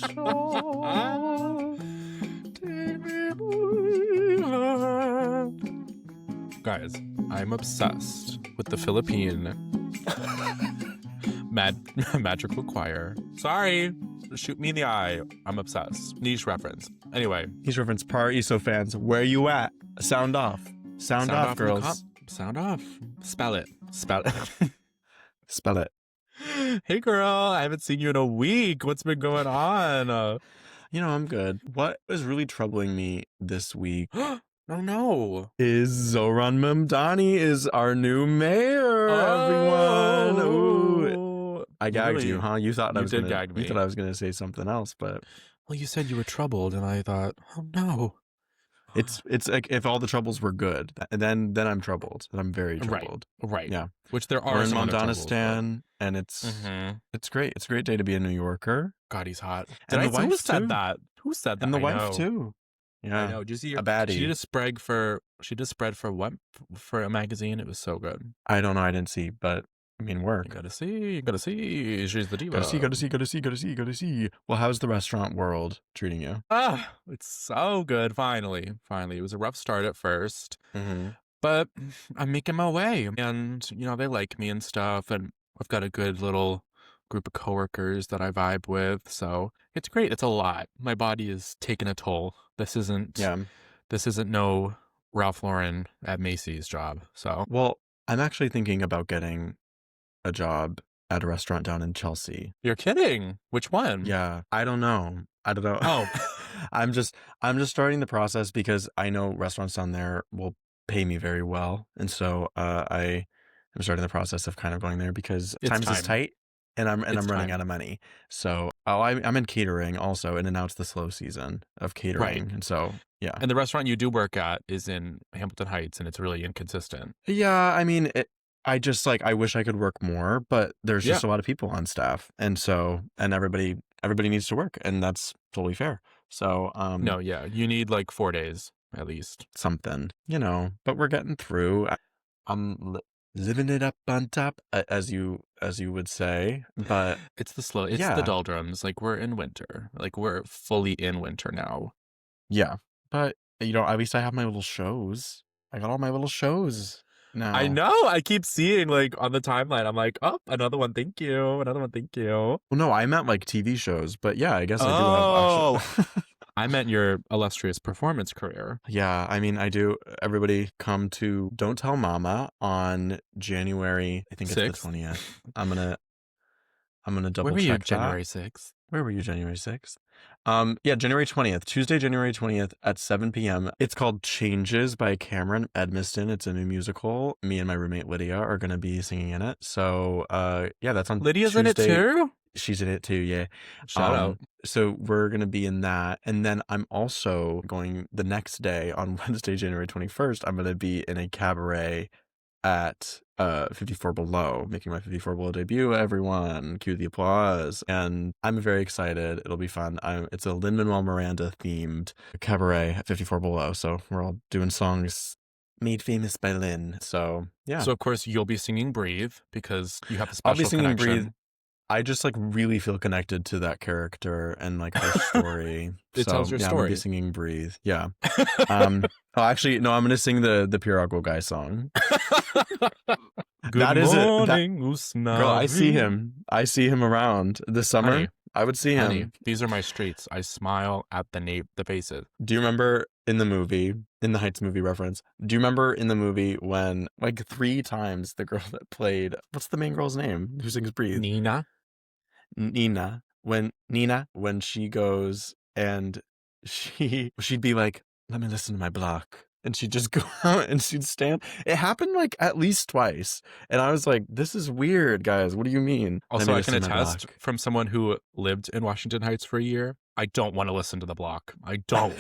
shore. Take me over. Guys, I'm obsessed with the Philippine magical choir. Sorry, shoot me in the eye. I'm obsessed. Niche reference. Anyway, Niche reference. Paraiso fans, where you at? Sound off. Sound off, girls. Sound off. Spell it. Spell it. Spell it. Hey, girl. I haven't seen you in a week. What's been going on? I'm good. What is really troubling me this week Oh, no. is Zoran Mamdani is our new mayor, everyone. Ooh. I gagged you, huh? You thought I was gonna say something else, but well, you said you were troubled, and I thought, oh no. It's like if all the troubles were good, then I'm troubled. And I'm very troubled. Right. Yeah. Which there are. We're in Mondanistan, and it's great. It's a great day to be a New Yorker. God, he's hot. Who said that? Who said that? And the wife too. Yeah. I know. Did you see a baddie? She did a spread for what? For a magazine. It was so good. I don't know. I didn't see, but I mean, work. You gotta see. She's the diva. Gotta see. Well, how's the restaurant world treating you? It's so good. Finally. It was a rough start at first, Mm-hmm. but I'm making my way, and they like me and stuff, and I've got a good little group of coworkers that I vibe with, so it's great. It's a lot. My body is taking a toll. This isn't no Ralph Lauren at Macy's job. So, well, I'm actually thinking about getting a job at a restaurant down in Chelsea. You're kidding? Which one? Yeah, I don't know. Oh, I'm just starting the process because I know restaurants down there will pay me very well, and so I am starting the process of kind of going there because times is tight, and I'm running out of money. So I'm in catering also, and now it's the slow season of catering, right. And so yeah. And the restaurant you do work at is in Hamilton Heights, and it's really inconsistent. Yeah, I mean, I just I wish I could work more, but there's just a lot of people on staff, and everybody needs to work, and that's totally fair. So no, yeah, you need 4 days at least, something, but we're getting through. I'm living it up on top, as you would say, but it's the doldrums. We're in winter, we're fully in winter now. Yeah, but at least I have my little shows. I got all my little shows now. I know. I keep seeing on the timeline. I'm like, oh, another one. Thank you. Another one. Thank you. Well, no, I meant TV shows, but yeah, I guess I do have actually. I meant your illustrious performance career. Yeah, I mean, I do. Everybody come to Don't Tell Mama on January, I think it's 6th? the 20th. I'm gonna double check. Where were you January 6th? Where were you January 6th? Yeah, January 20th, Tuesday, January 20th at 7 p.m. It's called Changes by Cameron Edmiston. It's a new musical. Me and my roommate Lydia are going to be singing in it. So, yeah, that's on Lydia's Tuesday. in it too? She's in it too, yeah. Shout out. So we're going to be in that. And then I'm also going the next day on Wednesday, January 21st, I'm going to be in a cabaret at 54 Below, making my 54 Below debut. Everyone, cue the applause. And I'm very excited. It'll be fun. It's a Lin-Manuel Miranda themed cabaret at 54 Below. So we're all doing songs made famous by Lin. So yeah. So of course you'll be singing Breathe because you have a special I'll be singing connection. Breathe. I just really feel connected to that character and her story. It tells your story. I'm gonna be singing Breathe. Yeah. Actually, no, I'm gonna sing the Pirago guy song. Good morning, girl, I see him around this summer. Honey, I would see him. Honey, these are my streets. I smile at the faces. Do you remember in the Heights movie reference? Do you remember in the movie when 3 times the girl that played, what's the main girl's name who sings Breathe? Nina. When she goes and she'd be like, let me listen to my block. And she'd just go out and she'd stand. It happened at least twice. And I was like, this is weird, guys. What do you mean? Also, I can attest from someone who lived in Washington Heights for a year, I don't want to listen to the block. I don't.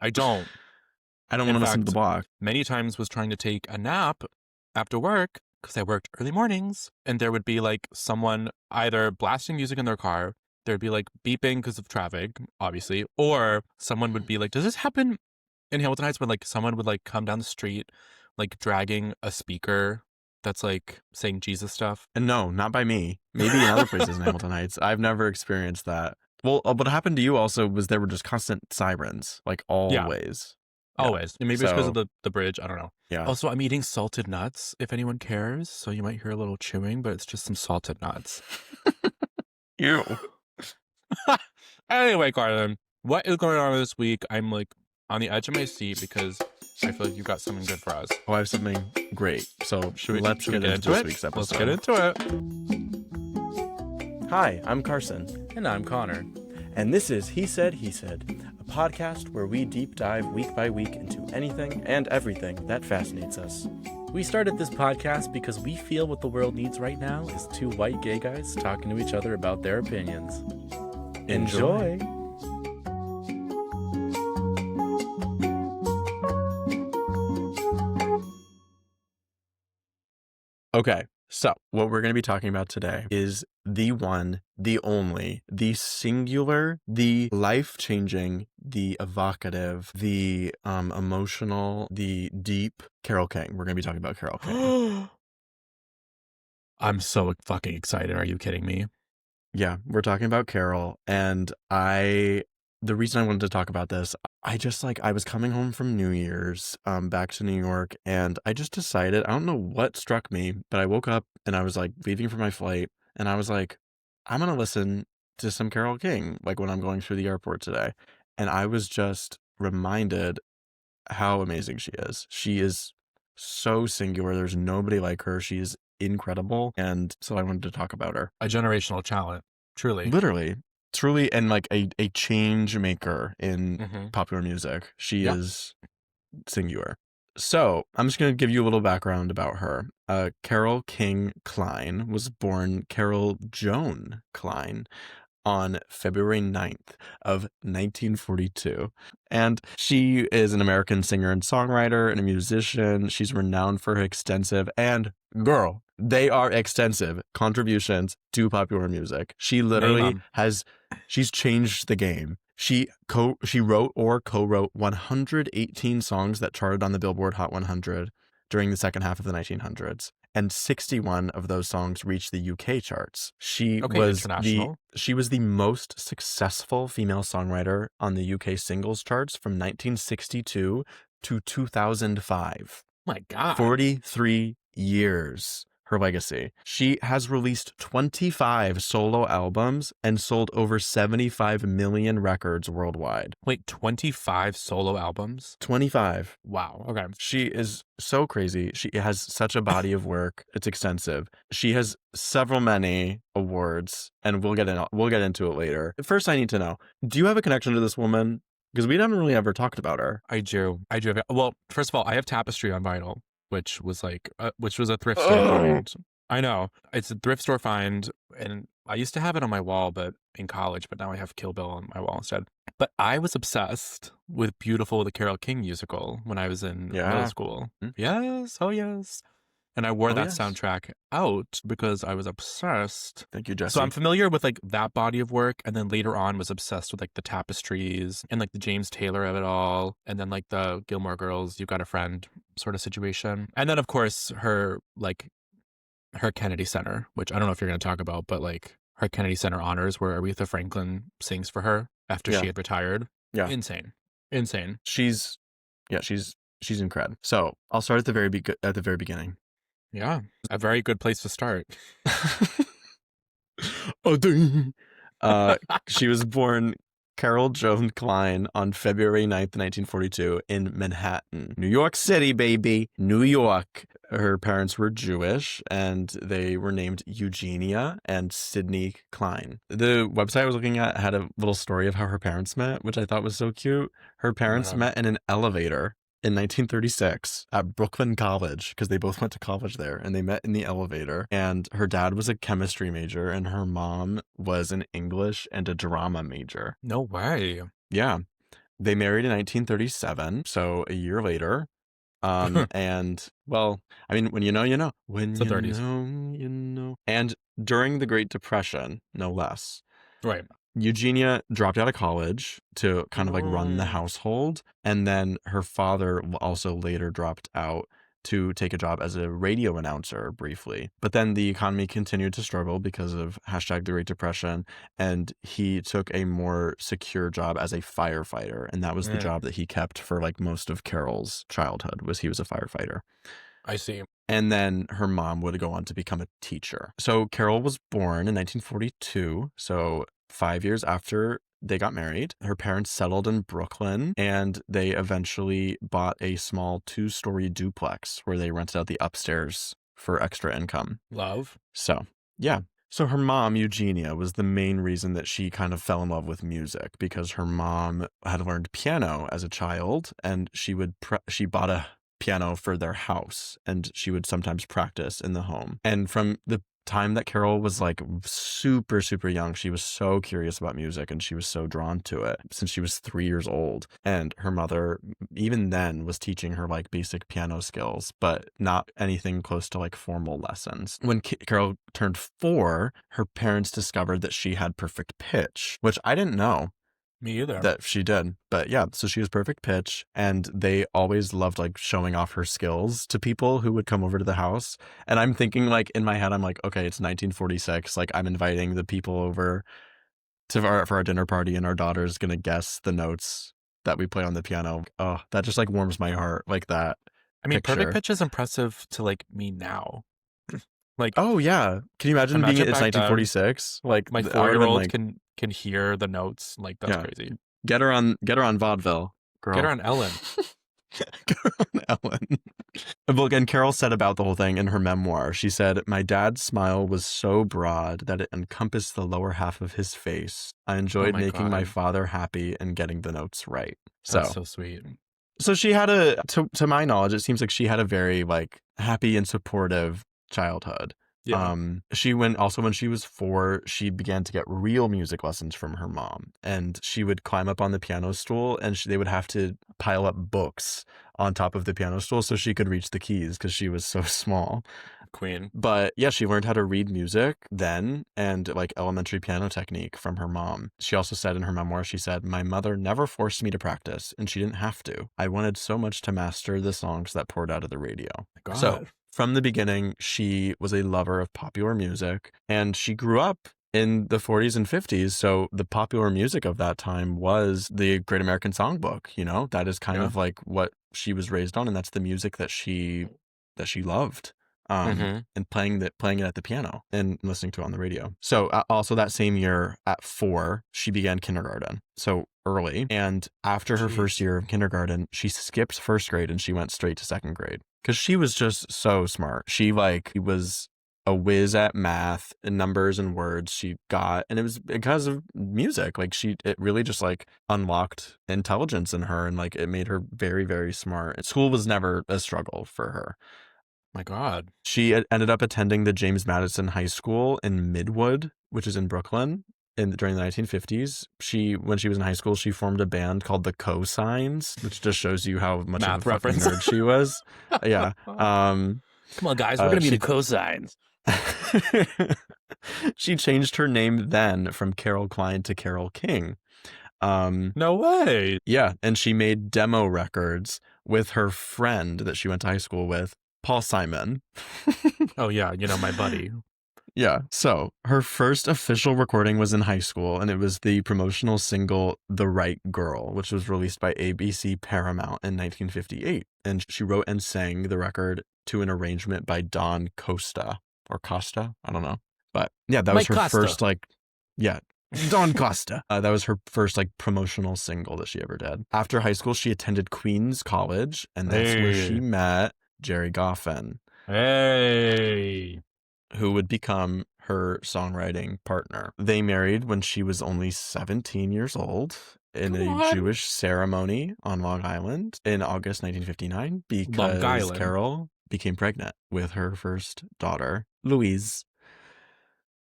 I don't. I don't want to listen to the block. Many times was trying to take a nap after work because I worked early mornings. And there would be someone either blasting music in their car. There'd be beeping because of traffic, obviously. Or someone would be does this happen in Hamilton Heights when someone would come down the street dragging a speaker That's like saying Jesus stuff? And no, not by me. Maybe in other places in Hamilton Heights. I've never experienced that. Well, what happened to you also was there were just constant sirens, like Yeah, always. Yeah. always. And maybe it's because of So, the bridge. I don't know. yeah. Also, I'm eating salted nuts, if anyone cares. So you might hear a little chewing, but it's just some salted nuts. Ew. Anyway, Carlin, what is going on this week? I'm like on the edge of my seat because I feel like you got something good for us. Oh, I have something great. So let's Should we get into into this it? week's Let's get episode. into it. Hi, I'm Carson, And I'm Connor. and this is He Said, a podcast where we deep dive week by week into anything and everything that fascinates us. We started this podcast because we feel what the world needs right now is two white gay guys talking to each other about their opinions. Enjoy. Okay, so what we're going to be talking about today is the one, the only, the singular, the life-changing, the evocative, the emotional, the deep Carole King. We're going to be talking about Carole King. I'm so fucking excited. Are you kidding me? Yeah, we're talking about Carole, and the reason I wanted to talk about this, I was coming home from New Year's, back to New York, and I just decided, I don't know what struck me, but I woke up and I was like leaving for my flight, and I was like, I'm gonna listen to some Carole King, like when I'm going through the airport today. And I was just reminded how amazing she is. She is so singular. There's nobody like her. She is incredible. And so I wanted to talk about her. A generational talent, truly. Literally, truly, and like a change maker in Mm-hmm. popular music. She Yep. is singular. So I'm just going to give you a little background about her. Carole King Klein was born Carole Joan Klein on February 9th of 1942. And she is an American singer and songwriter and a musician. She's renowned for her extensive and, girl, they are extensive contributions to popular music. She literally she's changed the game. She wrote or co-wrote 118 songs that charted on the Billboard Hot 100 during the second half of the 1900s. And 61 of those songs reached the UK charts. She was the most successful female songwriter on the UK singles charts from 1962 to 2005. My God. 43 years. Her legacy. She has released 25 solo albums and sold over 75 million records worldwide. Wait, 25 solo albums? 25. Wow. Okay. She is so crazy. She has such a body of work. It's extensive. She has many awards, and we'll get into it later. First, I need to know, do you have a connection to this woman? Because we haven't really ever talked about her. I do. Well, first of all, I have Tapestry on vinyl, which was a thrift store find. I know. It's a thrift store find, and I used to have it on my wall, but in college, but now I have Kill Bill on my wall instead. But I was obsessed with Beautiful, the Carole King musical when I was in middle school. Yes, oh yes. And I wore that soundtrack out because I was obsessed. Thank you, Jesse. So I'm familiar with like that body of work, and then later on was obsessed with like the Tapestries and like the James Taylor of it all, and then like the Gilmore Girls, You've Got a Friend sort of situation. And then of course her Kennedy Center, which I don't know if you're going to talk about, but like her Kennedy Center honors where Aretha Franklin sings for her after she had retired. Yeah. Insane. She's incredible. So I'll start at the very beginning. Yeah. A very good place to start. She was born Carole Joan Klein on February 9th, 1942 in Manhattan, New York City, baby. New York. Her parents were Jewish, and they were named Eugenia and Sidney Klein. The website I was looking at had a little story of how her parents met, which I thought was so cute. Her parents met in an elevator in 1936 at Brooklyn College, because they both went to college there, and they met in the elevator. And her dad was a chemistry major, and her mom was an English and a drama major. No way. Yeah. They married in 1937, so a year later. And, well, I mean, when you know, you know. When it's the 30s. You know. And during the Great Depression, no less. Right. Eugenia dropped out of college to kind of like run the household. And then her father also later dropped out to take a job as a radio announcer briefly. But then the economy continued to struggle because of hashtag the Great Depression, and he took a more secure job as a firefighter. And that was the Mm, job that he kept for like most of Carole's childhood, was he was a firefighter. I see. And then her mom would go on to become a teacher. So Carole was born in 1942. So 5 years after they got married, her parents settled in Brooklyn, and they eventually bought a small 2-story duplex where they rented out the upstairs for extra income. Love. So, yeah. So her mom, Eugenia, was the main reason that she kind of fell in love with music, because her mom had learned piano as a child, and she bought a piano for their house, and she would sometimes practice in the home. And from the time that Carole was like super, super young, she was so curious about music, and she was so drawn to it since she was 3 years old. And her mother, even then, was teaching her like basic piano skills, but not anything close to like formal lessons. When Carole turned 4, her parents discovered that she had perfect pitch, which I didn't know Me either. that she did. But yeah, so she was perfect pitch, and they always loved like showing off her skills to people who would come over to the house. And I'm thinking like in my head, I'm like, okay, it's 1946. Like I'm inviting the people over for our dinner party, and our daughter's gonna guess the notes that we play on the piano. Oh, that just like warms my heart, like that I mean, perfect picture. pitch is impressive to like me now. Like, Oh yeah. Can you imagine being imagine it's back then, 1946? Like my I would have been 4-year-old like, can hear the notes. Like, that's yeah, crazy. get her on vaudeville, Get her girl. on Ellen. Get her on Ellen. Well, again, Carole said about the whole thing in her memoir. She said, "My dad's smile was so broad that it encompassed the lower half of his face. I Oh enjoyed my making my God. father happy and getting the notes right." That's So, so sweet. she had to my knowledge, it seems like she had a very like happy and supportive childhood. Yeah. When she was 4, she began to get real music lessons from her mom, and she would climb up on the piano stool, and they would have to pile up books on top of the piano stool so she could reach the keys because she was so small. Queen. But yeah, she learned how to read music then, and like elementary piano technique from her mom. She also said in her memoir, she said, "My mother never forced me to practice, and she didn't have to. I wanted so much to master the songs that poured out of the radio." My So God. from the beginning, she was a lover of popular music, and she grew up in the 40s and 50s. So the popular music of that time was the Great American Songbook. That is kind Yeah. of like what she was raised on, and that's the music that she loved. Mm-hmm. And playing it at the piano and listening to it on the radio. So also that same year at 4, she began kindergarten. So early. And after her first Jeez. year of kindergarten, she skipped first grade and she went straight to second grade because she was just so smart. She was a whiz at math and numbers and words and it was because of music. Like it really just like unlocked intelligence in her, and like it made her very, very smart. School was never a struggle for her. My God. She ended up attending the James Madison High School in Midwood, which is in Brooklyn, during the 1950s. When she was in high school, she formed a band called the Cosigns, which just shows you how much of a Math fucking reference. nerd she was. Yeah. Come on, guys. We're going to be She the cosigns. she changed her name then from Carole Klein to Carole King. No way. Yeah, and she made demo records with her friend that she went to high school with, Paul Simon. Oh, yeah. My buddy. Yeah. So her first official recording was in high school, and it was the promotional single The Right Girl, which was released by ABC Paramount in 1958. And she wrote and sang the record to an arrangement by Don Costa or Costa. I don't know. But yeah, that was Mike her Costa. first yeah. Don Costa. That was her first promotional single that she ever did. After high school, she attended Queens College, and that's where she Hey. met Jerry Goffin, Hey. who would become her songwriting partner. They married when she was only 17 years old in Come a on. Jewish ceremony on Long Island in August 1959 Long because Island. Carole became pregnant with her first daughter, Louise. Oh,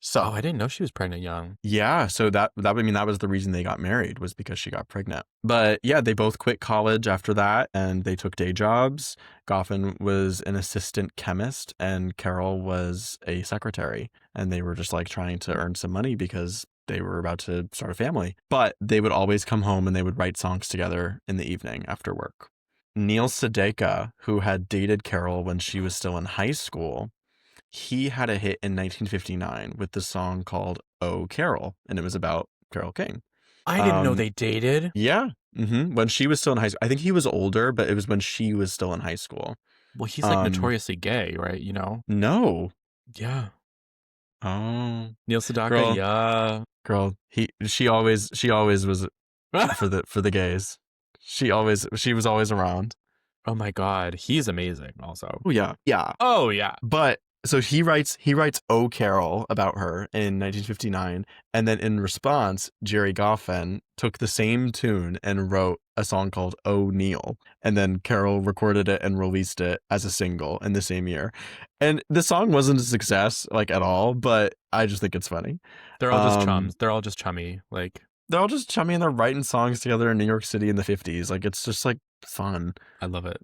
So, I didn't know she was pregnant young. yeah, so that was the reason they got married, was because she got pregnant. But yeah, they both quit college after that, and they took day jobs. Goffin was an assistant chemist and Carole was a secretary, and they were just like trying to earn some money because they were about to start a family. But they would always come home and they would write songs together in the evening after work. Neil Sedaka, who had dated Carole when she was still in high school, he had a hit in 1959 with the song called "Oh Carole," and it was about Carole King. I didn't know Um, they dated. yeah, when she was still in high school. I think he was older, but it was when she was still in high school. Well, he's like Um, notoriously gay, right? You know? no. Yeah. Oh, Neil Sedaka, girl, yeah. girl. She always was for the gays. She was always around. Oh my God. He's amazing also. Oh yeah, yeah. Oh, yeah. But so he writes "Oh Carol" about her in 1959, and then in response, Jerry Goffin took the same tune and wrote a song called "Oh Neil," and then Carol recorded it and released it as a single in the same year. And the song wasn't a success like at all, but I just think it's funny. They're all just Um, chums. They're all just chummy. Like, they're all just chummy and they're writing songs together in New York City in the 50s. Like it's just like fun. I love it.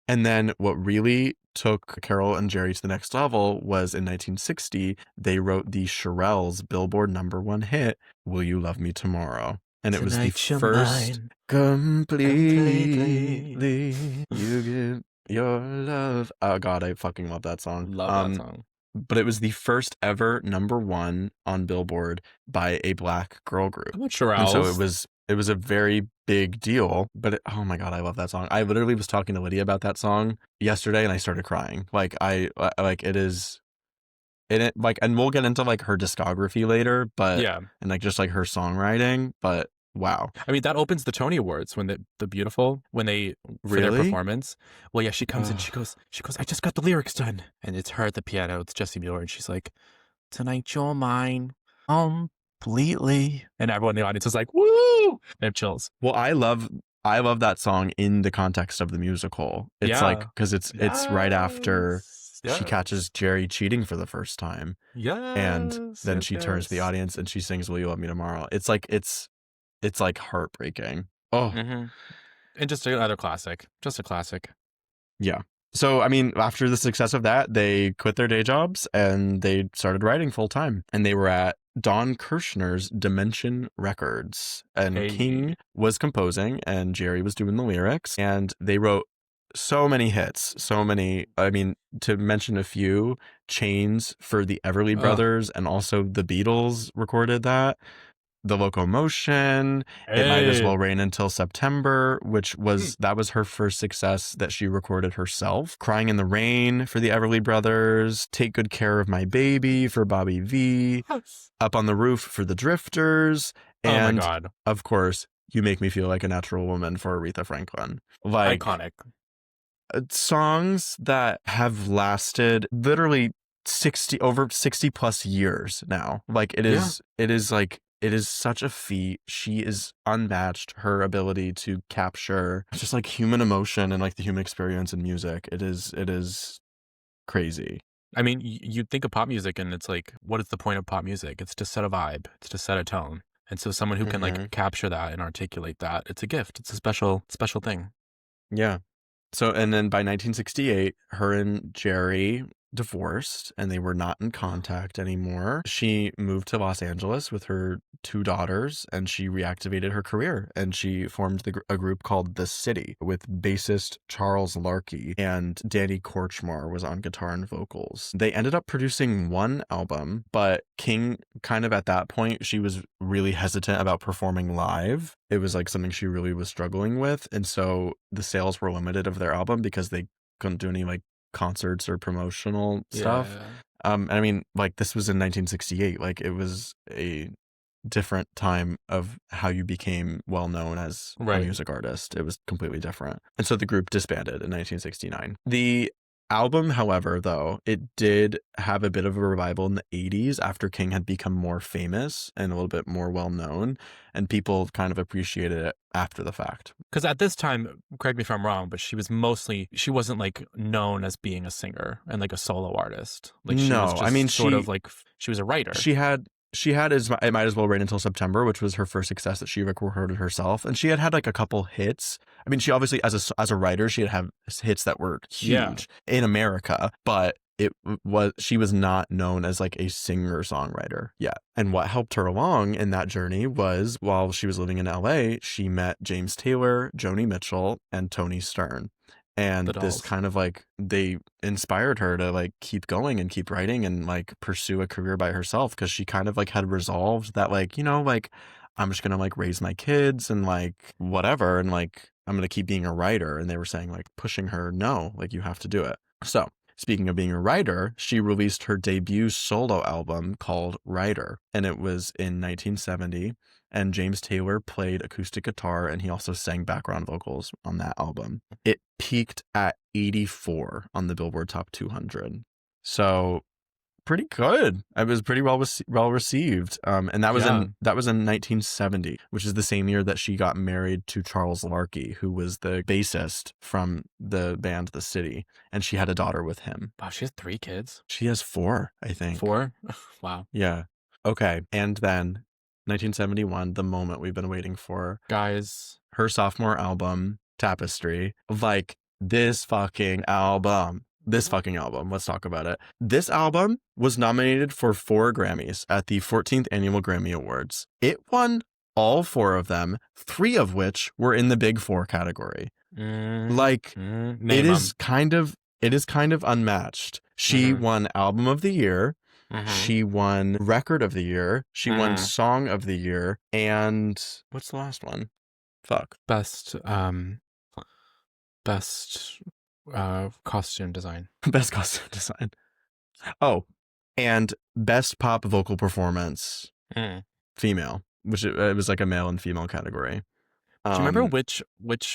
And then what really took Carol and Jerry to the next level was in 1960, they wrote the Shirelles Billboard #1 hit, "Will You Love Me Tomorrow?" And it was the Tonight you're first mine completely. completely you give your love. Oh God, I fucking love that song. Love that song. But it was the first ever #1 on Billboard by a Black girl group. How about And so it Shirelles? was it was a very big deal, but oh my God, I love that song. I literally was talking to Lydia about that song yesterday and I started crying. Like like it is in it like, and we'll get into like her discography later, but Yeah. and like just like her songwriting, but wow. I mean, that opens the Tony Awards when the Beautiful, when they, for their Really? performance. Well, yeah, she comes in, Ugh. she goes, I just got the lyrics done. And it's her at the piano. It's Jessie Mueller. And she's like, tonight you're mine completely. And everyone in the audience is like, woo! And it chills. Well, I love that song in the context of the musical. It's like Yeah. because it's right after Yes. she Yes. catches Jerry cheating for the first time. And Yes. then Yes. she turns to the Yes. audience and she sings "Will You Love Me Tomorrow." It's like heartbreaking. Oh, Mm-hmm. And just another classic. Just a classic. yeah. So I mean, after the success of that, they quit their day jobs and they started writing full time. And they were at Don Kirshner's Dimension Records. And Hey. King was composing and Jerry was doing the lyrics. And they wrote so many hits, so many. I mean, to mention a few, Chains for the Everly Oh. Brothers and also the Beatles recorded that. The Locomotion, It Might As Hey. Well Rain Until September, which was that was her first success that she recorded herself. Crying in the Rain for the Everly Brothers, Take Good Care of My Baby for Bobby V, Yes. Up on the Roof for the Drifters, Oh my and God. of course, You Make Me Feel Like a Natural Woman for Aretha Franklin. Like Iconic. songs that have lasted literally 60 plus years now. Like Yeah. it is such a feat. She is unmatched. Her ability to capture just like human emotion and like the human experience in music. It is crazy. I mean, you think of pop music and it's like, what is the point of pop music? It's to set a vibe. It's to set a tone. And so someone who can like Hmm. capture that and articulate that, it's a gift. It's a special thing. Yeah. So, and then by 1968, her and Jerry divorced and they were not in contact anymore. She moved to Los Angeles with her two daughters and she reactivated her career and she formed a group called The City with bassist Charles Larkey and Danny Korchmar was on guitar and vocals. They ended up producing one album, but King kind of at that point, she was really hesitant about performing live. It was like something she really was struggling with. And so the sales were limited of their album because they couldn't do any like concerts or promotional stuff. Yeah. And I mean, like this was in 1968. Like it was a different time of how you became well known as a Right. music artist. It was completely different. And so the group disbanded in 1969. The album, however, though, it did have a bit of a revival in the 80s after King had become more famous and a little bit more well known, and people kind of appreciated it after the fact. Because at this time, correct me if I'm wrong, but she wasn't like known as being a singer and like a solo artist. Like she was No, just I mean sort of like, she was a writer. she had It Might As Well Rain Until September, which was her first success that she recorded herself, and she had like a couple hits. I mean, she obviously as a writer, she had hits that were Yeah. huge in America, but she was not known as like a singer-songwriter yet. And what helped her along in that journey was while she was living in LA, she met James Taylor, Joni Mitchell, and Tony Stern. The And this dolls. kind of like they inspired her to like keep going and keep writing and like pursue a career by herself, because she kind of like had resolved that like, like I'm just gonna like raise my kids and like whatever, and like I'm gonna keep being a writer. And they were saying like pushing her, no, like you have to do it. So speaking of being a writer, she released her debut solo album called Writer, and it was in 1970. And James Taylor played acoustic guitar, and he also sang background vocals on that album. It peaked at 84 on the Billboard Top 200. So pretty good. It was pretty well received. And that was Yeah. in 1970, which is the same year that she got married to Charles Larkey, who was the bassist from the band The City, and she had a daughter with him. Wow, she has 3 kids. She has 4, I think. 4? Wow. Yeah. Okay. And then 1971, the moment we've been waiting for. Guys. Her sophomore album, Tapestry. Like, this fucking album. Let's talk about it. This album was nominated for 4 Grammys at the 14th Annual Grammy Awards. It won all 4 of them, 3 of which were in the Big 4 category. Like, it is kind of unmatched. She won Album of the Year. She won Record of the Year. She won Song of the Year. And what's the last one? Fuck. Best costume design. Best costume design. Oh, and best pop vocal performance, female, which it was like a male and female category. Do you remember which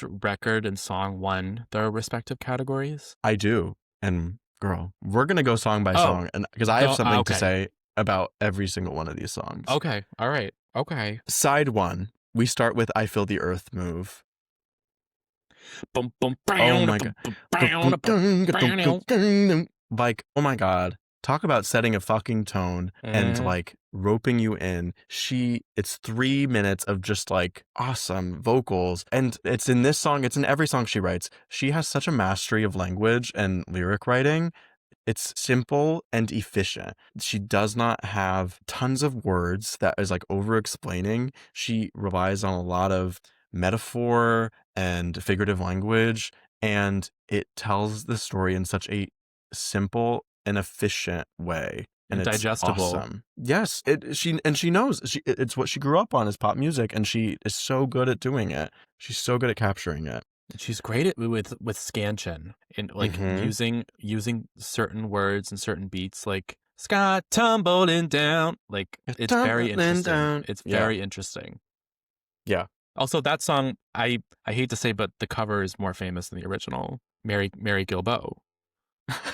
record and song won their respective categories? I do. And girl, we're gonna go song by song, and because I have something to say about every single one of these songs. Okay. All right. Okay. Side 1, we start with "I Feel the Earth Move." Boom, boom, oh my god. Like, oh my god. Talk about setting a fucking tone and like roping you in. It's 3 minutes of just like awesome vocals. And it's in this song, it's in every song she writes. She has such a mastery of language and lyric writing. It's simple and efficient. She does not have tons of words that is like over explaining. She relies on a lot of metaphor and figurative language, and it tells the story in such a simple and efficient way, and it's digestible. Awesome. Yes, she knows it's what she grew up on is pop music, and she is so good at doing it. She's so good at capturing it. She's great at with scansion and like using certain words and certain beats, like Scott tumbling down. Like it's very interesting. It's very interesting. Yeah. Also, that song, I hate to say, but the cover is more famous than the original. Mary Gilbo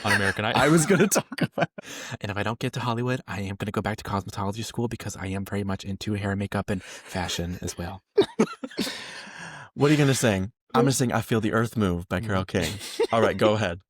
on American Idol. I was going to talk about it. And if I don't get to Hollywood, I am going to go back to cosmetology school because I am very much into hair, makeup, and fashion as well. What are you going to sing? I'm going to sing "I Feel the Earth Move" by Carole King. All right, go ahead.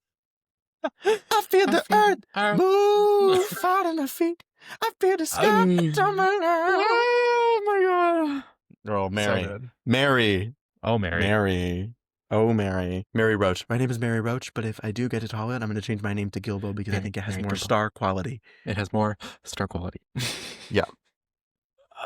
I feel the earth move out of my feet. I feel the sky tumbling down. Oh my god. Girl, Mary. So Mary. Oh, Mary. Mary. Oh, Mary. Mary Roach. My name is Mary Roach, but if I do get to Hollywood, I'm going to change my name to Gilbo because I think it has more star quality. It has more star quality. Yeah.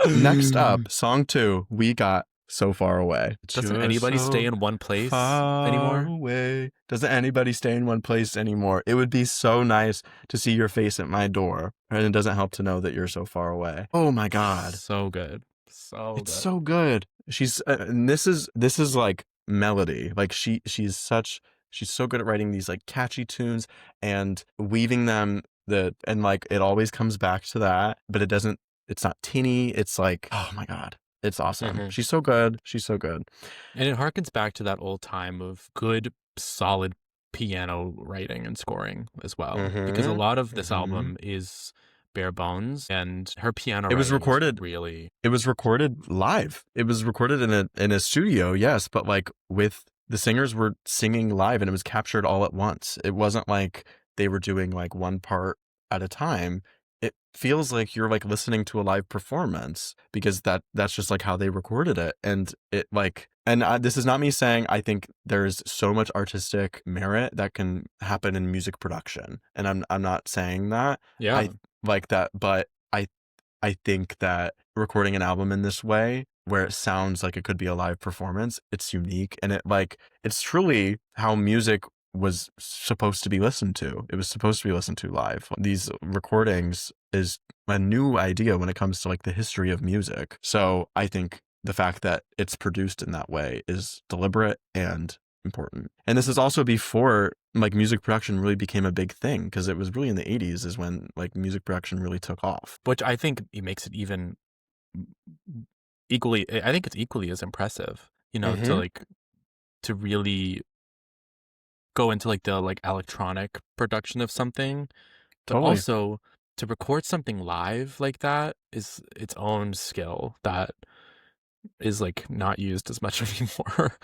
Next up, song 2, we got "So Far Away." Doesn't anybody stay in one place anymore? Away. Doesn't anybody stay in one place anymore? It would be so nice to see your face at my door, and it doesn't help to know that you're so far away. Oh my god. So good. It's so good. She's and this is like melody. Like she's so good at writing these like catchy tunes and weaving them and like it always comes back to that, but it's not tinny. It's like, oh my god. It's awesome. She's so good. And it harkens back to that old time of good, solid piano writing and scoring as well. Because a lot of this album is bare bones, and her piano It was recorded really. It was recorded live. It was recorded in a studio, yes, but like with the singers were singing live, and it was captured all at once. It wasn't like they were doing like one part at a time. it feels like you're like listening to a live performance because that's just like how they recorded it. And it like, this is not me saying I think there's so much artistic merit that can happen in music production, and I'm not saying that Yeah. I like that, but I think that recording an album in this way, where it sounds like it could be a live performance, it's unique, and it's truly how music was supposed to be listened to. It was supposed to be listened to live. These recordings is a new idea when it comes to like the history of music. So I think the fact that it's produced in that way is deliberate and important. And this is also before like music production really became a big thing, because it was really in the 80s is when like music production really took off. Which I think it makes it even equally, I think it's equally as impressive, to Mm-hmm. like, to really go into like the like electronic production of something, but Totally. also to record something live like that is its own skill that is like not used as much anymore.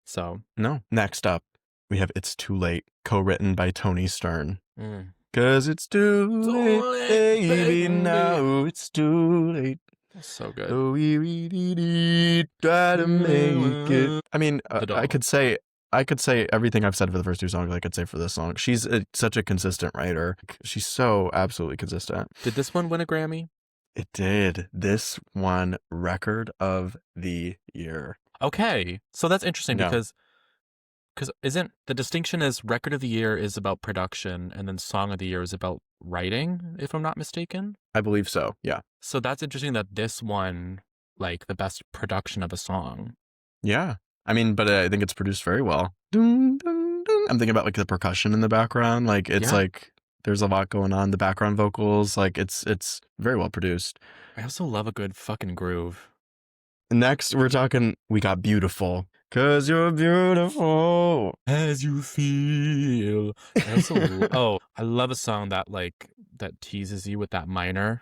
So, No. Next up, we have It's Too Late, co-written by Tony Stern. mm. 'Cause it's too late, Too late, baby, baby. now it's too late. So good. So we really try to make it. I mean, The doll. I could say everything I've said for the first two songs. I could say for this song. She's such a consistent writer. She's so absolutely consistent. Did this one win a Grammy? It did. This won Record of the Year. Okay, so that's interesting Yeah, because isn't the distinction is record of the year is about production and then song of the year is about writing, if I'm not mistaken? I believe so. Yeah. So that's interesting that this won like the best production of a song. Yeah. I mean, but I think it's produced very well. Dun, dun, dun. I'm thinking about like the percussion in the background. Like it's Yeah. like there's a lot going on. The background vocals, like it's very well produced. I also love a good fucking groove. Next, we got Beautiful. 'Cause you're beautiful. As you feel. I also I love a song that like that teases you with that minor.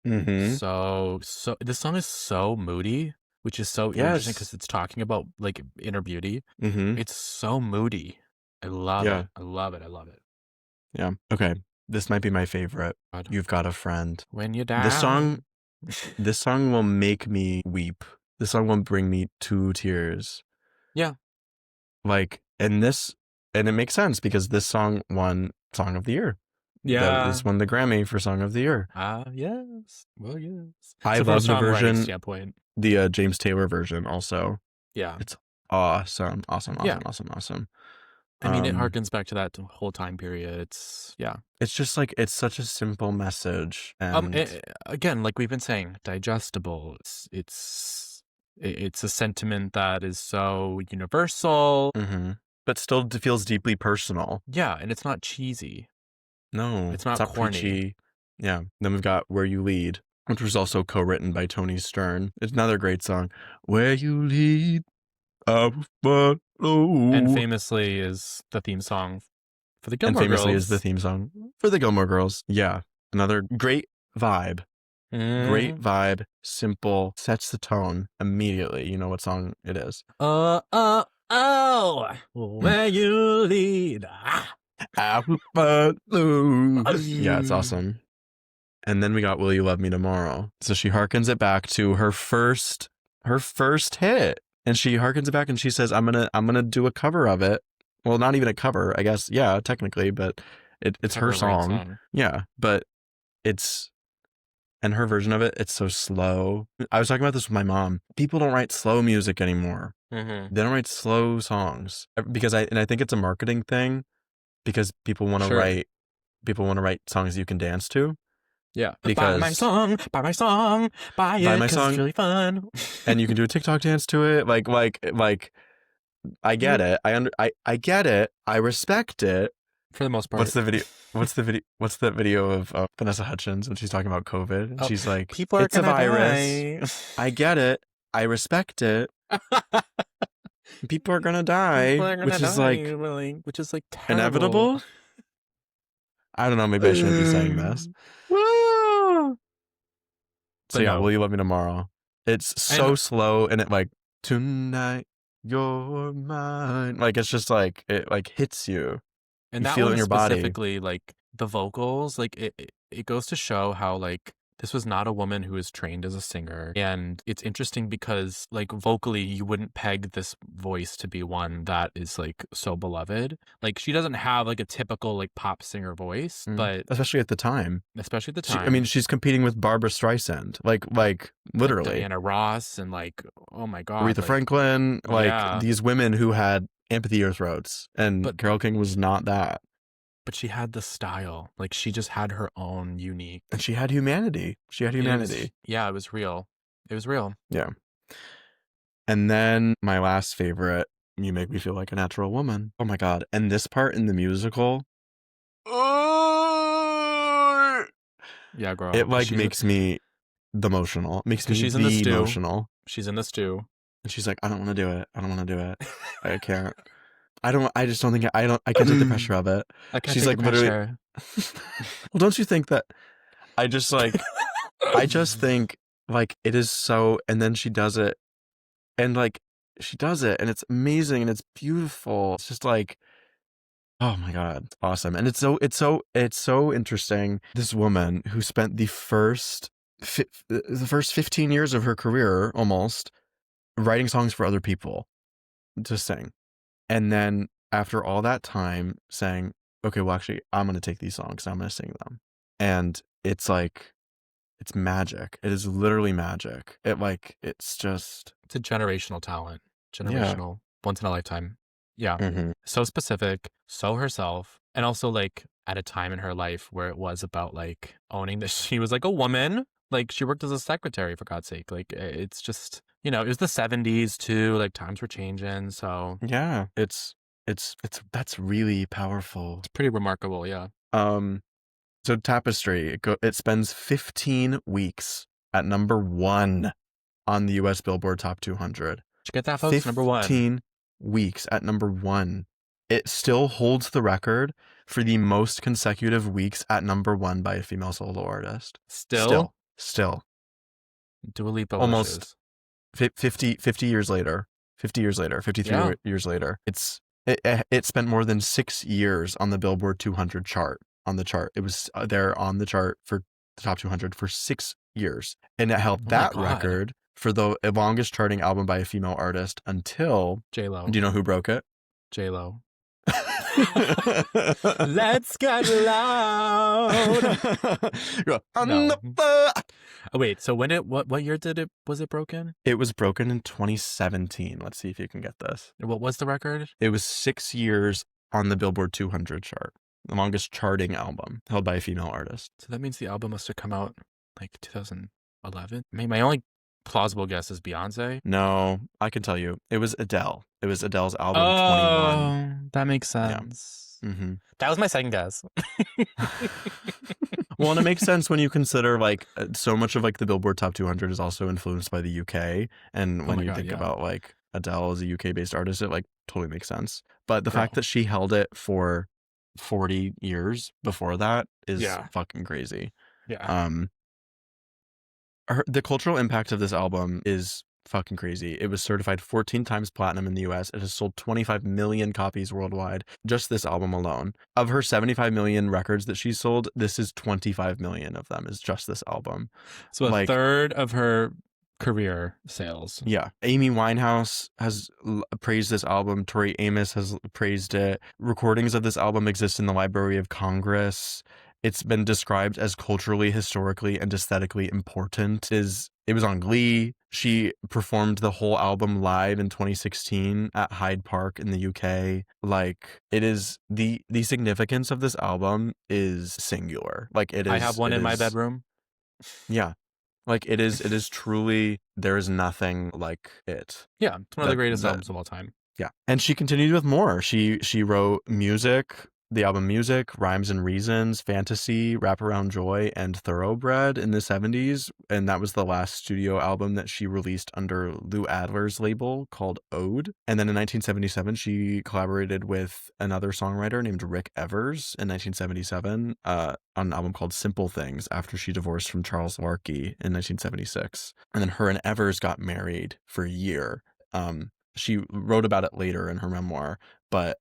Mm-hmm. So this song is so moody, which is so interesting Yes. because it's talking about like inner beauty. Mm-hmm. It's so moody. I love Yeah. it. I love it. I love it. Yeah. Okay. This might be my favorite. God. You've Got a Friend. When you're This song down. this song will make me weep. This song will bring me two tears. Yeah. Like, and it makes sense because this song won Song of the Year. Yeah. This won the Grammy for Song of the Year. Yes. Well, yes. I So from a love the songwriting version, standpoint, the James Taylor version also. yeah. It's awesome, awesome, Yeah. awesome, awesome, awesome. I mean, it harkens back to that whole time period. It's yeah. It's just like it's such a simple message, and Again, like we've been saying, digestible. It's a sentiment that is so universal. but still feels deeply personal. Yeah, and it's not cheesy. No, It's it's not not corny. preachy. Yeah. Then we've got Where You Lead, which was also co-written by Tony Stern. It's another great song. Where you lead, I will And follow. famously is the theme song for the And Gilmore famously is the Girls. theme song for the Gilmore Girls. Yeah. Another great vibe. Great Mm. vibe. Simple. Sets the tone immediately. You know what song it is. Oh, where you lead. Ah. I will follow. Yeah, it's awesome. And then we got Will You Love Me Tomorrow. So she harkens it back to her first hit. And she harkens it back and she says, I'm gonna do a cover of it. Well, not even a cover, I guess. Yeah, technically, but it's her Cover of her own song. song. Yeah. But it's and her version of it, it's so slow. I was talking about this with my mom. People don't write slow music anymore. Mm-hmm. They don't write slow songs. Because I think it's a marketing thing, because Sure. people want to write songs you can dance to. Yeah. Buy my Because song, buy my song, buy buy it my because it's song really fun. and you can do a TikTok dance to it. Like I get it. I get it. I respect it. For the most What's part. the video? What's the video of Vanessa Hudgens when she's talking about COVID? And Oh, she's like, people are "It's a gonna virus. die. I get it. I respect it. People are gonna People die," are gonna which is die, like really, which is like terrible. inevitable. I don't know. Maybe I shouldn't be saying this. Woo! So But yeah, no. Will You Love Me Tomorrow? It's And so slow, and it like tonight you're mine. Like it's just like it like hits you. You that feel it in one your body. specifically, like the vocals, like it goes to show how, like, this was not a woman who was trained as a singer, and it's interesting because, like, vocally, you wouldn't peg this voice to be one that is, like, so beloved. Like, she doesn't have, like, a typical, like, pop singer voice, but Especially at the time. especially at the I mean, time, she's competing with Barbara Streisand, like like literally. Diana Ross and, like, oh my god, Aretha like, Franklin, like yeah, these women who had amphitheater throats, and but Carole King was not that. she had the style. Like, she just had her own And unique. she had humanity. She had It was, humanity. yeah, it was real. It was real. Yeah. And then my last favorite, You Make Me Feel Like a Natural Woman. Oh my God. And this part in the musical, oh, Yeah, girl, it because like makes me the emotional. It makes me she's in the the stew. emotional. She's in the stew. And she's like, I don't want to do it. I don't want to do it. I can't. I just don't think I can't take the pressure of it. I can't She's take the like literally, pressure. well, don't you think that I just like, I just think like it is so, and then she does it, and like she does it, and it's amazing, and it's beautiful. It's just like, oh my God, it's awesome. And it's so interesting. This woman who spent the first 15 years of her career almost writing songs for other people to sing. And then after all that time saying, okay, well, actually, I'm going to take these songs and I'm going to sing them. And it's like, it's magic. It is literally magic. It's just, It's a generational talent. yeah. Generational, once in a lifetime. Yeah. Hmm. So specific, so herself, and also like at a time in her life where it was about like owning that she was like a woman. Like she worked as a secretary for God's sake. Like it's just, it was the 70s too. Like times were changing. So Yeah. That's really powerful. it's pretty remarkable. Yeah. Um, so Tapestry, it spends 15 weeks at number 1 on the US Billboard Top 200. Did you get that, folks? Number one. 15 weeks at number 1. It still holds the record for the most consecutive weeks at number 1 by a female solo artist. Still, Still. Dua Lipa Almost wishes. 50 years later. 50 years later, 53 Yeah. years later. It spent more than 6 years on the Billboard 200 chart, on the chart. It was there on the chart for the top 200 for 6 years. And it held Oh my that God. record for the longest charting album by a female artist until, J-Lo. do you know who broke it? J-Lo. Let's get loud. No. Oh wait, so what year was it broken? It was broken in 2017. Let's see if you can get this. What was the record? It was 6 years on the Billboard 200 chart, the longest charting album held by a female artist. So that means the album must have come out like 2011. I mean, my only plausible guess is Beyonce. No, I can tell you. It was Adele. It was Adele's album 21. That makes Yeah. sense. Mm-hmm. That was my second guess. Well, and it makes sense when you consider like so much of like the Billboard Top 200 is also influenced by the UK, and when my you God, think yeah. about like Adele as a UK based artist, it like totally makes sense. But the Girl. fact that she held it for 40 years before that is Yeah. fucking crazy. Yeah. The cultural impact of this album is fucking crazy. It was certified 14 times platinum in the US. It has sold 25 million copies worldwide. Just this album alone. Of her 75 million records that she sold, this is 25 million of them is just this album. So a third of her career sales. Yeah. Amy Winehouse has praised this album. Tori Amos has praised it. Recordings of this album exist in the Library of Congress. It's been described as culturally, historically, and aesthetically important. It was on Glee. She performed the whole album live in 2016 at Hyde Park in the UK. Like, it is the significance of this album is singular. Like, it is. I have one in my bedroom. Yeah. Like, it is truly, there is nothing like it. Yeah, it's one of the greatest albums of all time. Yeah. And she continued with more. She wrote music, the album Music, Rhymes and Reasons, Fantasy, Wraparound Joy, and Thoroughbred in the 70s. And that was the last studio album that she released under Lou Adler's label called Ode. And then in 1977, she collaborated with another songwriter named Rick Evers in 1977 on an album called Simple Things after she divorced from Charles Larkey in 1976. And then her and Evers got married for a year. She wrote about it later in her memoir, but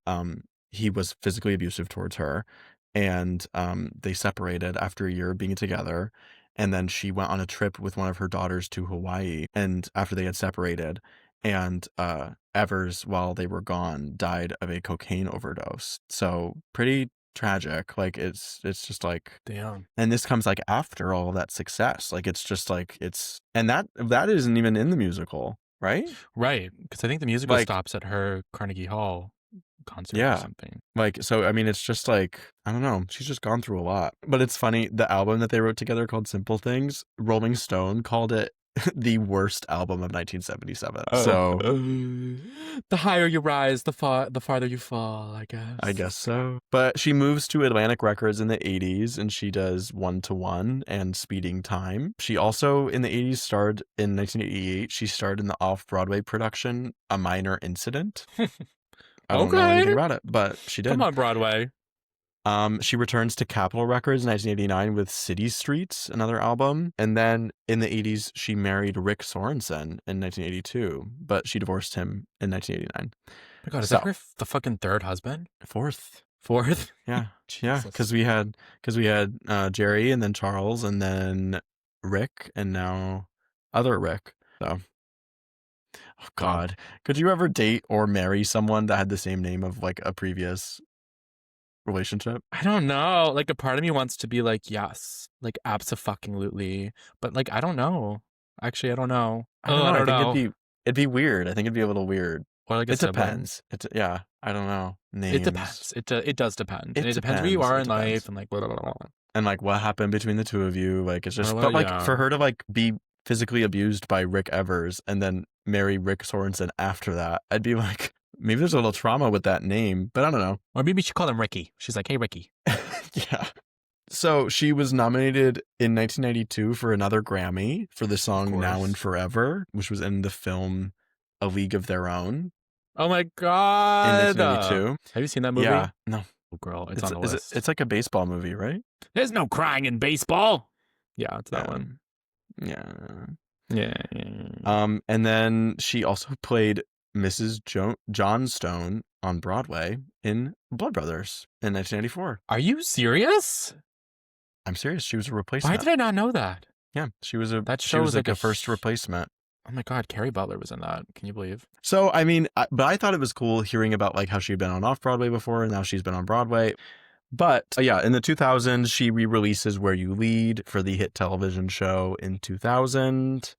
he was physically abusive towards her. and they separated after a year of being together. And then she went on a trip with one of her daughters to Hawaii, and after they had separated, and Evers, while they were gone, died of a cocaine overdose. So pretty tragic. Like it's just like, Damn. and this comes like after all of that success. Like it's just like it's, and that isn't even in the musical, right? Right, because I think the musical Like stops at her Carnegie Hall concert or yeah. something. Like, so, I mean, it's just like, I don't know. She's just gone through a lot. But it's funny, the album that they wrote together called Simple Things, Rolling Stone called it the worst album of 1977. Oh. So The higher you rise, the farther you fall, I I guess. guess so. But she moves to Atlantic Records in the 80s and she does One to One and Speeding Time. She also in the 80s starred in 1988. She starred in the off Broadway production A Minor Incident. I don't know anything Okay. about it, but she Come did. on, Broadway. She returns to Capitol Records in 1989 with City Streets, another album. And then in the 80s, she married Rick Sorensen in 1982, but she divorced him in 1989. Oh my God, is that So, her the fucking third husband? fourth. Fourth? Yeah. Yeah. Jesus. Because we had Jerry and then Charles and then Rick and now other Rick. So, oh Wow. God. Could you ever date or marry someone that had the same name of like a previous relationship? I don't know. Like a part of me wants to be like, yes, like abso-fucking-lutely, but like I don't know. Actually, I don't know. I don't Oh, know. I I don't think know. it'd be weird. I think it'd be a little weird. Or like a It sibling. depends. Yeah, I don't know. It Names. depends. It does depend, and It it depends where you depends. are It in life, depends. and like blah, blah, blah, blah. And like what happened between the two of you, like it's Or just, what? but like Yeah. for her to like be physically abused by Rick Evers and then marry Rick Sorensen after that, I'd be like, maybe there's a little trauma with that name, but I don't know. Or maybe she called him Ricky. She's like, hey, Ricky. Yeah. So she was nominated in 1992 for another Grammy for the Of song Now and course. Forever, which was in the film A League of Their Own Oh my in God. 1992. Have you seen that movie? Yeah. No, Oh, girl, it's on the list. it's like a baseball movie, right? There's no crying in baseball. Yeah, it's that Yeah. one. Yeah. Yeah. And then she also played Mrs. Johnstone on Broadway in Blood Brothers in 1994. Are you serious? I'm serious. She was a Why replacement. did I not know that? Yeah, she was That she show was was like like a first a replacement. Oh my God, Carrie Butler was in that. Can you believe? So, I mean, but I thought it was cool hearing about like how she'd been on off Broadway before and now she's been on Broadway. But yeah, in the 2000s, she re-releases Where You Lead for the hit television show in 2000,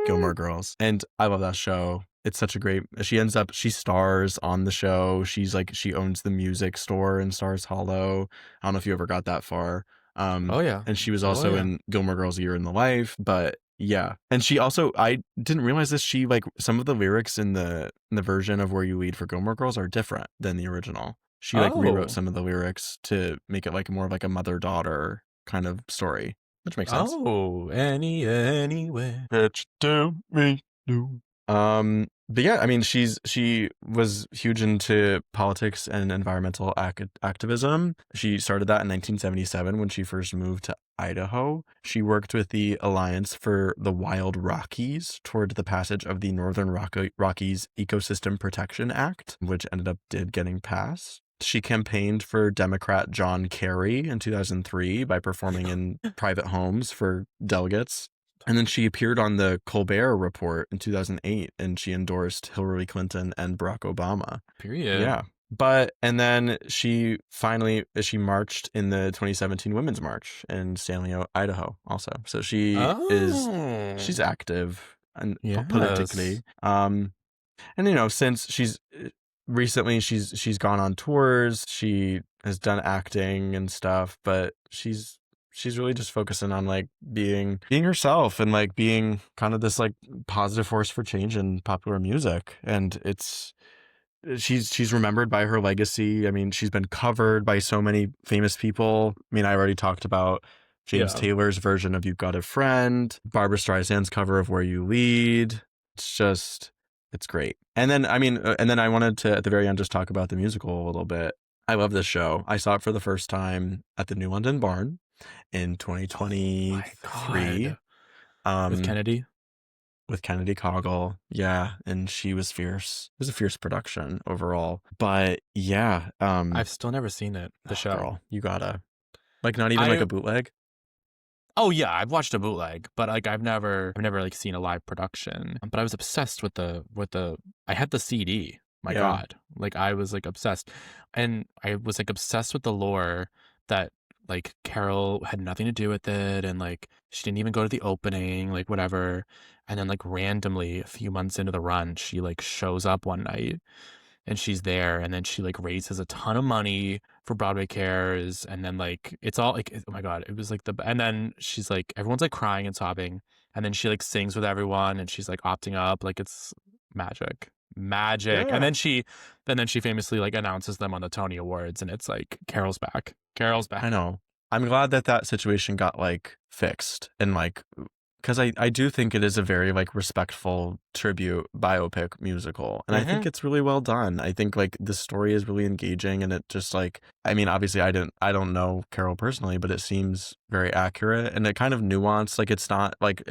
Gilmore Girls. And I love that show. It's such a great, she stars on the show. She owns the music store in Stars Hollow. I don't know if you ever got that far. Oh yeah. And she was Oh also yeah. in Gilmore Girls A Year in the Life, but yeah. And she also, I didn't realize this, she like some of the lyrics in the version of Where You Lead for Gilmore Girls are different than the original. She like rewrote Oh. some of the lyrics to make it like more of like a mother-daughter kind of story, which makes sense. Oh, anyway. Bitch, tell me no. But yeah, I mean, she was huge into politics and environmental activism. She started that in 1977 when she first moved to Idaho. She worked with the Alliance for the Wild Rockies toward the passage of the Northern Rockies Ecosystem Protection Act, which did getting passed. She campaigned for Democrat John Kerry in 2003 by performing in private homes for delegates. And then she appeared on the Colbert Report in 2008 and she endorsed Hillary Clinton and Barack Obama. Period. Yeah. And then she marched in the 2017 Women's March in Stanley, Idaho also. So she's active and politically. And you know, since recently she's gone on tours, she has done acting and stuff, but she's really just focusing on like being herself and like being kind of this like positive force for change in popular music. And she's remembered by her legacy. I mean, she's been covered by so many famous people. I mean, I already talked about James Taylor's version of You've Got a Friend, Barbra Streisand's cover of Where You Lead. It's great. And then, I mean, and then I wanted to, at the very end, just talk about the musical a little bit. I love this show. I saw it for the first time at the New London Barn in 2023. Oh with Kennedy? with Kennedy Coggle. Yeah, and she was fierce. It was a fierce production overall. But yeah, I've still never seen it, the oh, show. girl, you gotta like not even like I a bootleg. Oh yeah, I've watched a bootleg, but like I've never like seen a live production. But I was obsessed with the I had the CD. My Yeah, God. Like I was like obsessed. And I was like obsessed with the lore that like Carol had nothing to do with it and like she didn't even go to the opening, like whatever. And then like randomly a few months into the run, she like shows up one night and she's there and then she like raises a ton of money for Broadway Cares and then like it's all like oh my God, it was like the and then she's like everyone's like crying and sobbing and then she like sings with everyone and she's like opting up like it's magic yeah. and then she famously like announces them on the Tony Awards and it's like Carol's I back. know. I'm glad that that situation got like fixed and like because I do think it is a very like respectful tribute biopic musical, and I think Mm-hmm. it's really well done. I think like the story is really engaging, and it just like I mean, obviously I don't know Carol personally, but it seems very accurate and it kind of nuanced. Like it's not like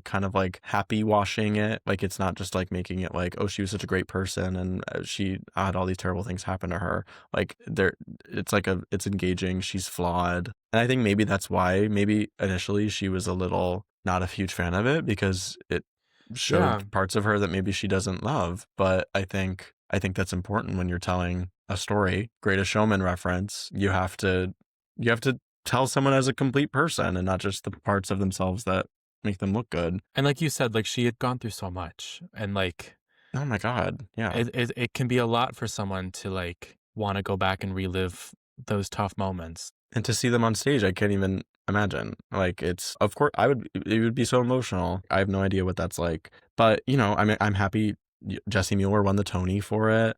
kind of like happy washing it. Like it's not just like making it like oh she was such a great person and she had all these terrible things happen to her. Like there, it's like a it's engaging. She's flawed, and I think maybe that's why maybe initially she was a little not a huge fan of it because it Yeah. showed parts of her that maybe she doesn't love. But I think that's important when you're telling a story. Greatest Showman reference. You have to tell someone as a complete person and not just the parts of themselves that make them look good. And like you said, like she had gone through so much and like Oh my god. Yeah. it can be a lot for someone to like want to go back and relive those tough moments. And to see them on stage, I can't even imagine. Like it's of course I would it would be so emotional. I have no idea what that's like. But, you know, I'm happy Jesse Mueller won the Tony for it.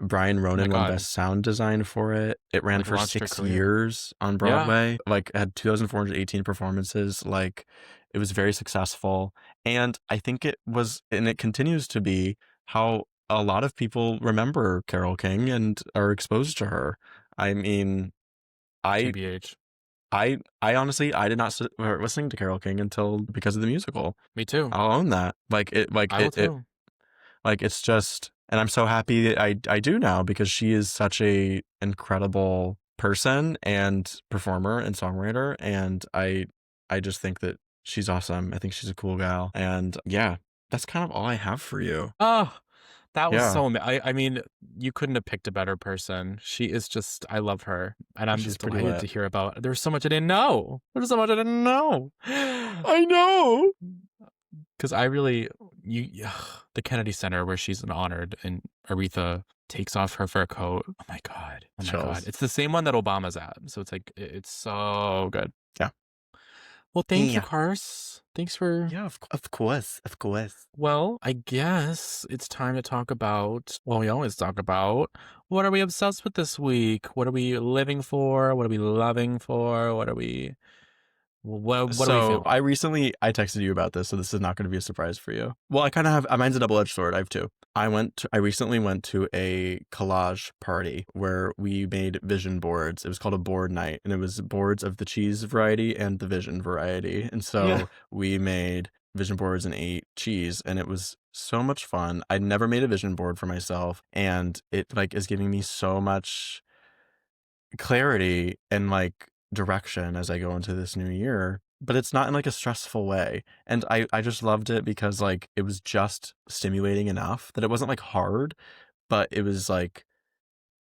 Brian Oh my Ronan won God, Best Sound Design for it. It ran like for launched her 6 career. years on Yeah. Broadway. Like had 2,418 performances. Like it was very successful. And I think it was and it continues to be how a lot of people remember Carole King and are exposed to her. I mean, I TBH. I honestly I did not start listening to Carole King until because of the musical. Me too. I'll own that. I will It too. like it's just and I'm so happy that I do now because she is such a incredible person and performer and songwriter and I just think that she's awesome. I think she's a cool gal. And yeah, that's kind of all I have for you. Oh, that was Yeah, so. I mean, you couldn't have picked a better person. She is just. I love her, and I'm she's just pretty delighted lit. to hear about. There's so much I didn't know. There's so much I didn't know. I know. Because I really, the Kennedy Center where she's honored and Aretha takes off her fur coat. Oh my God. Oh my God. Chills. It's the same one that Obama's at. So it's like, it's so good. Yeah. Well, thank you, Yeah. Cars. Thanks for, Yeah, of course. Of course. well, I guess it's time to talk about, well, we always talk about what are we obsessed with this week? What are we living for? What are we loving for? What are we So feeling? I texted you about this, so this is not going to be a surprise for you. Well, I kind of have mine's a double-edged sword. I have two. I recently went to a collage party where we made vision boards. It was called a board night, and it was boards of the cheese variety and the vision variety. And Yeah. so we made vision boards and ate cheese, and it was so much fun. I'd never made a vision board for myself, and it like is giving me so much clarity and like direction as I go into this new year, but it's not in like a stressful way. And I just loved it because like it was just stimulating enough that it wasn't like hard, but it was like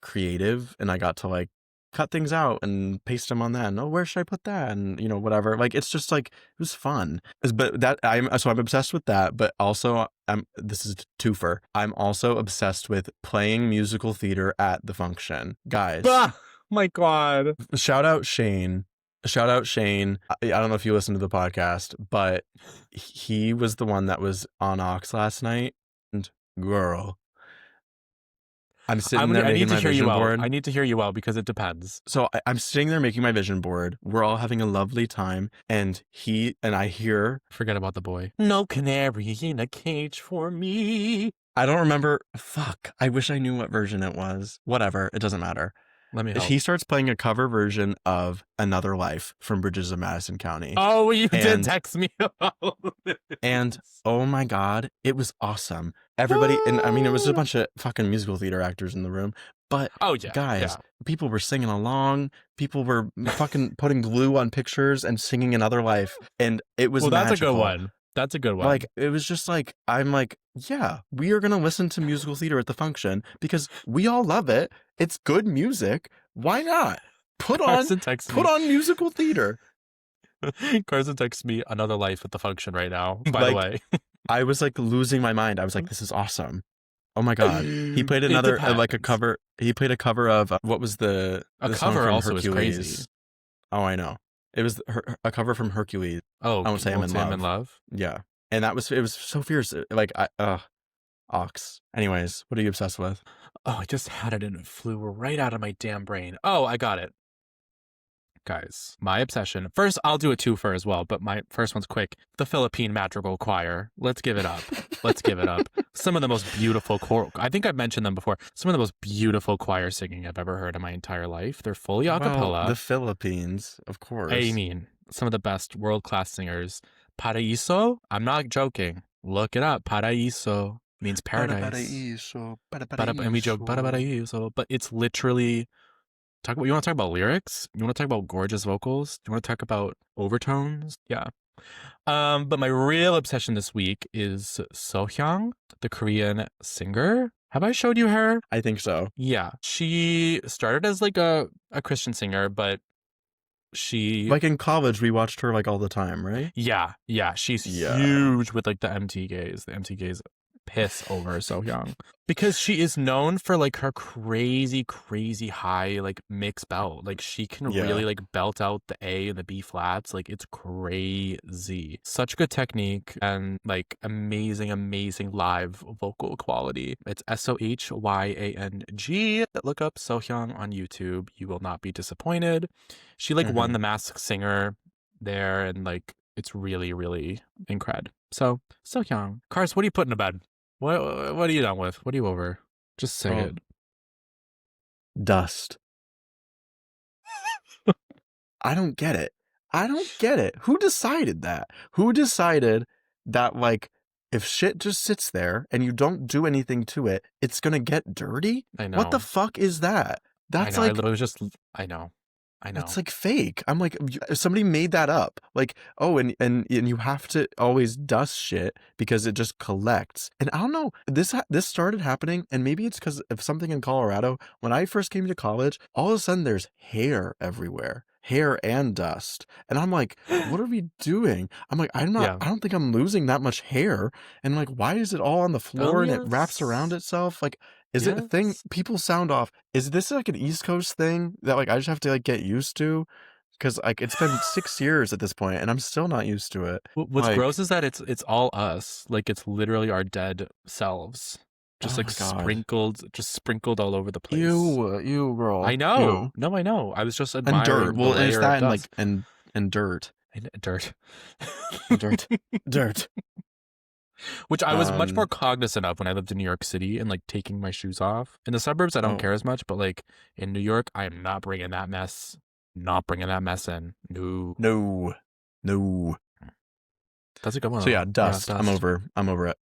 creative and I got to like cut things out and paste them on that and oh where should I put that and you know whatever like it's just like it was fun but that I'm obsessed with that but also I'm this is a twofer I'm also obsessed with playing musical theater at the function guys. Ah, my God. Shout out Shane. Shout out Shane. I don't know if you listen to the podcast, but he was the one that was on Ox last night. And girl, I'm sitting there I making need to my hear you vision out. board. I need to hear you out because it depends. So I'm sitting there making my vision board. We're all having a lovely time. And I hear, Forget about the boy. No canary in a cage for me. I don't remember. Fuck. I wish I knew what version it was. Whatever. It doesn't matter. Let me help. he starts playing a cover version of Another Life from Bridges of Madison County. Oh, you did And text me about and this. oh my God, it was awesome. Everybody, and I mean, it was a bunch of fucking musical theater actors in the room, but Oh, yeah. guys, Yeah. people were singing along. People were fucking putting glue on pictures and singing Another Life, and it was Well, that's magical. a good one. That's a good one. Like, it was just like, I'm like, yeah, we are going to listen to musical theater at the function because we all love it. It's good music. Why not? Put on musical theater. Carson texts me Another Life at the function right now, by the Like, way. I was like losing my mind. I was like, this is awesome. Oh my God. He played another, like a cover. He played a cover of, what was the A song cover from also is Hercules? crazy. Oh, I know. It was a cover from Hercules. Oh, I won't say I'm in love. Yeah. And it was so fierce. Like, Ox. Anyways, what are you obsessed with? Oh, I just had it and it flew right out of my damn brain. Oh, I got it. Guys, my obsession. First, I'll do a twofer as well, but my first one's quick. The Philippine Madrigal Choir. Let's give it up. Let's give it up. Some of the most beautiful I think I've mentioned them before. Some of the most beautiful choir singing I've ever heard in my entire life. They're fully a cappella. Well, the Philippines, of course. I mean, some of the best world-class singers. Paraiso? I'm not joking. Look it up. Paraiso means paradise. And we joke, paraiso. But it's literally... You want to talk about lyrics? You want to talk about gorgeous vocals? You want to talk about overtones? Yeah. But my real obsession this week is Sohyang, the Korean singer. Have I showed you her? I think so. Yeah. She started as like a Christian singer, but she... Like in college, we watched her like all the time, right? Yeah. She's huge with like the MT gays. The MT gays piss over Sohyang because she is known for like her crazy high like mixed belt. Like she can really like belt out the A and the B flats. Like it's crazy. Such good technique and like amazing live vocal quality. It's Sohyang. Look up Sohyang on YouTube. You will not be disappointed. She like won the Masked Singer there, and like it's really incredible. So Sohyang. Cars, what are you putting to bed? What are you done with? What are you over? Just say it. Dust. I don't get it. Who decided that? Who decided that, like, if shit just sits there and you don't do anything to it, it's gonna get dirty? I know. What the fuck is that? That's like... I know. It's like fake. I'm like, somebody made that up. Like, oh, and you have to always dust shit because it just collects. And I don't know, this started happening, and maybe it's because of something in Colorado. When I first came to college, all of a sudden there's hair everywhere. Hair and dust. And I'm like, what are we doing? I'm like, I don't think I'm losing that much hair. And like, why is it all on the floor and it wraps around itself? Like, is it a thing? People sound off. Is this like an East Coast thing that like I just have to like get used to? Because like it's been 6 years at this point and I'm still not used to it. What's gross is that it's all us. Like it's literally our dead selves. Just sprinkled all over the place. Ew, girl. I know. Ew. No, I know. I was just admiring and dirt. Well, the is that and dirt? Dirt. Dirt. Which I was much more cognizant of when I lived in New York City and like taking my shoes off. In the suburbs, I don't care as much, but like in New York, I am not bringing that mess. Not bringing that mess in. No. That's a good one. So yeah, dust. Yeah, I'm over it.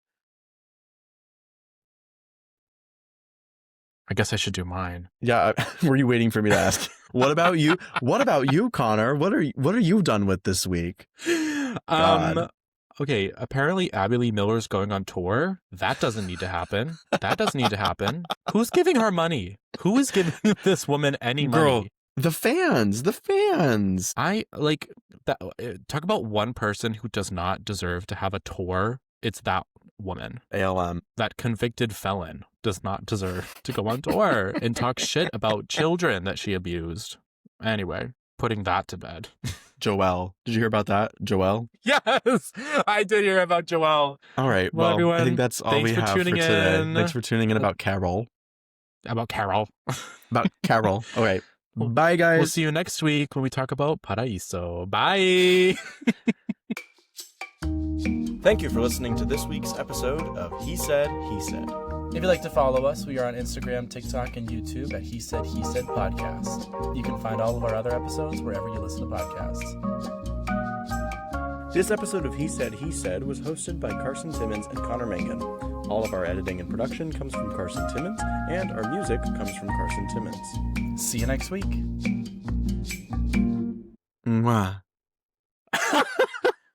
I guess I should do mine. Yeah, were you waiting for me to ask? What about you? What about you, Connor? What are you done with this week? God. Okay, apparently Abby Lee Miller's going on tour. That doesn't need to happen. Who's giving her money? Who is giving this woman any money? Girl, the fans. I like that. Talk about one person who does not deserve to have a tour. It's that woman. ALM. That convicted felon does not deserve to go on tour and talk shit about children that she abused. Anyway, putting that to bed. Joelle. Did you hear about that? Joelle? Yes, I did hear about Joelle. All right. Well, everyone, I think that's all we have for today. Thanks for tuning in about Carole. About Carole. All right. Bye, guys. We'll see you next week when we talk about Paraiso. Bye. Thank you for listening to this week's episode of He Said, He Said. If you'd like to follow us, we are on Instagram, TikTok, and YouTube at He Said Podcast. You can find all of our other episodes wherever you listen to podcasts. This episode of He Said was hosted by Carson Timmons and Connor Mangan. All of our editing and production comes from Carson Timmons, and our music comes from Carson Timmons. See you next week. Mwah.